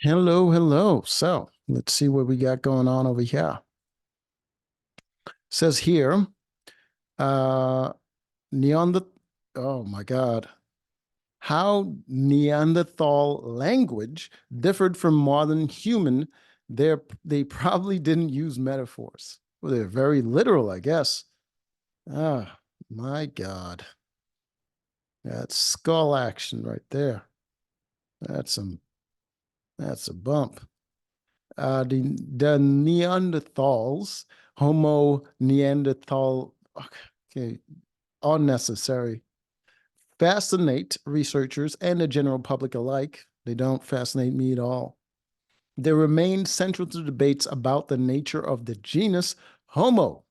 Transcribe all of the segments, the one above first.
Hello, hello. So let's see what we got going on over here. Says here, uh, Neander. Oh my God. How Neanderthal language differed from modern human. They probably didn't use metaphors. Well, they're very literal, I guess. Ah, my God. That's skull action right there. That's some, that's a bump. The Neanderthals, Homo Neanderthal, okay, unnecessary, fascinate researchers and the general public alike. They don't fascinate me at all. They remain central to debates about the nature of the genus Homo,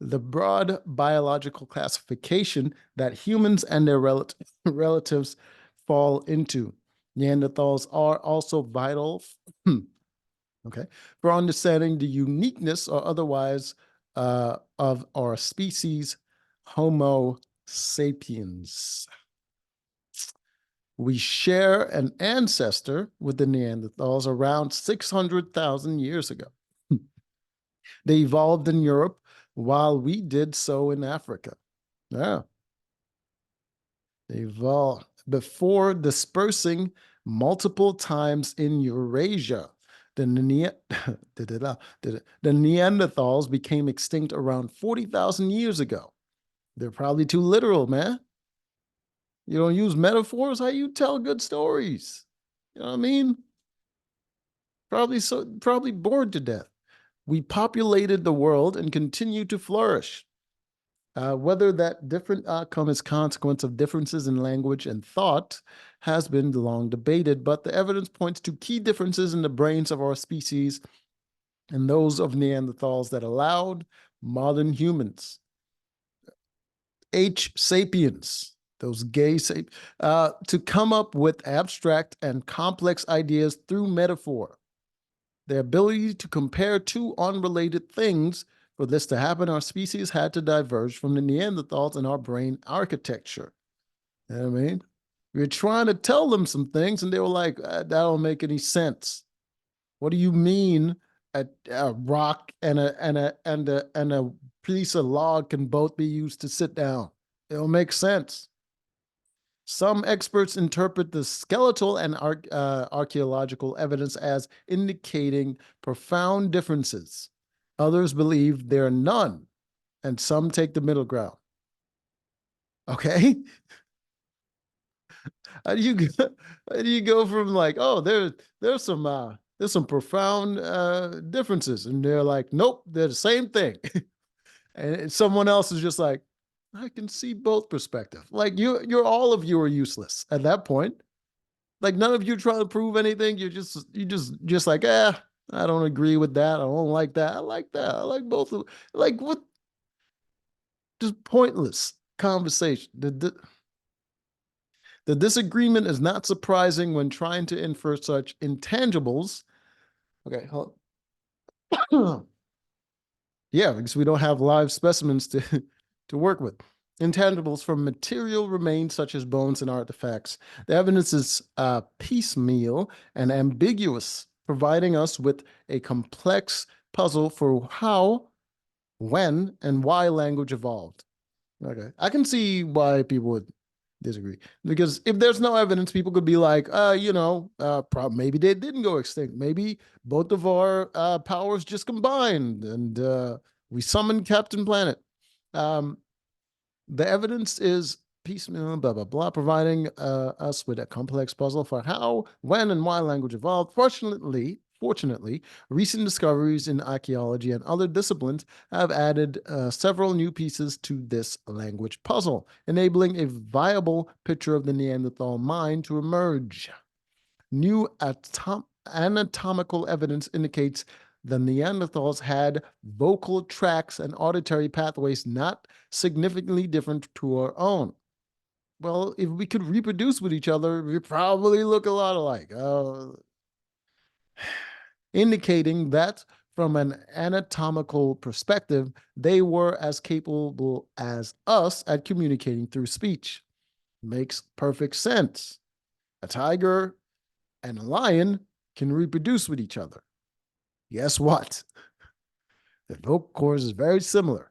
the broad biological classification that humans and their relatives fall into. Neanderthals are also vital okay, for understanding the uniqueness or otherwise of our species, Homo sapiens. We share an ancestor with the Neanderthals around 600,000 years ago. They evolved in Europe while we did so in Africa. Yeah, they evolved before dispersing multiple times in Eurasia. The, the Neanderthals became extinct around 40,000 years ago. They're probably too literal, man. You don't use metaphors. How you tell good stories? You know what I mean? Probably bored to death. We populated the world and continue to flourish. Whether that different outcome is consequence of differences in language and thought has been long debated, but the evidence points to key differences in the brains of our species and those of Neanderthals that allowed modern humans, H. sapiens, those to come up with abstract and complex ideas through metaphor. Their ability to compare two unrelated things, for this to happen, our species had to diverge from the Neanderthals in our brain architecture. You know what I mean? We were trying to tell them some things, and they were like, that don't make any sense. What do you mean a rock and a piece of log can both be used to sit down? It don't make sense. Some experts interpret the skeletal and archaeological evidence as indicating profound differences. Others believe there are none, and some take the middle ground. Okay, how do you go, how do you go from like, oh, there's some profound differences, and they're like, nope, they're the same thing, and someone else is just like, I can see both perspectives. Like you're all of you are useless at that point. Like none of you trying to prove anything. You just like, I don't agree with that. I don't like that. I like that. I like both of like what just pointless conversation. The disagreement is not surprising when trying to infer such intangibles. Okay, yeah, because we don't have live specimens to to work with. Intangibles from material remains such as bones and artifacts. The evidence is piecemeal and ambiguous, providing us with a complex puzzle for how, when, and why language evolved. Okay, I can see why people would disagree because if there's no evidence, people could be like, maybe they didn't go extinct. Maybe both of our powers just combined and we summoned Captain Planet. Um, the evidence is piecemeal, blah, blah, blah, providing us with a complex puzzle for how, when, and why language evolved. Fortunately, recent discoveries in archaeology and other disciplines have added several new pieces to this language puzzle, enabling a viable picture of the Neanderthal mind to emerge. New anatomical evidence indicates the Neanderthals had vocal tracts and auditory pathways not significantly different to our own. Well, if we could reproduce with each other, we probably look a lot alike, indicating that from an anatomical perspective, they were as capable as us at communicating through speech. Makes perfect sense. A tiger and a lion can reproduce with each other. Guess what? The vocal cords is very similar.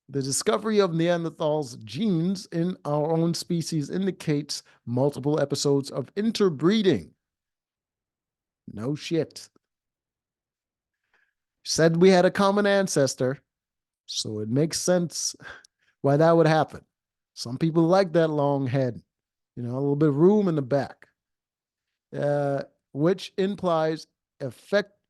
The discovery of Neanderthals' genes in our own species indicates multiple episodes of interbreeding. No shit. Said we had a common ancestor, so it makes sense why that would happen. Some people like that long head, a little bit of room in the back, which implies effective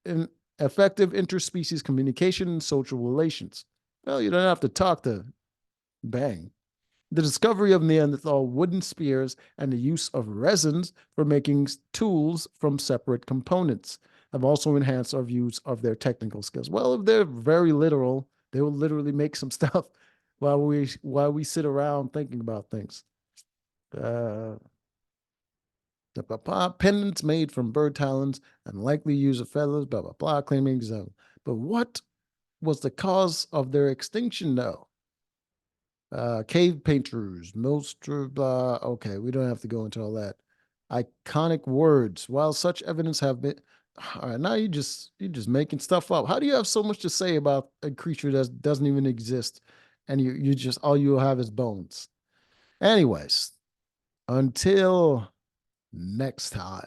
interspecies communication and social relations. Well, you don't have to talk to bang. The discovery of Neanderthal wooden spears and the use of resins for making tools from separate components have also enhanced our views of their technical skills. Well, if they're very literal, they will literally make some stuff while we sit around thinking about things. Pendants made from bird talons and likely use of feathers, blah, blah, blah, claiming example. But what was the cause of their extinction, though? Cave painters, most blah. Okay, we don't have to go into all that. Iconic words. While such evidence have been, all right, now you're just making stuff up. How do you have so much to say about a creature that doesn't even exist, and you just all you have is bones? Anyways, until next time.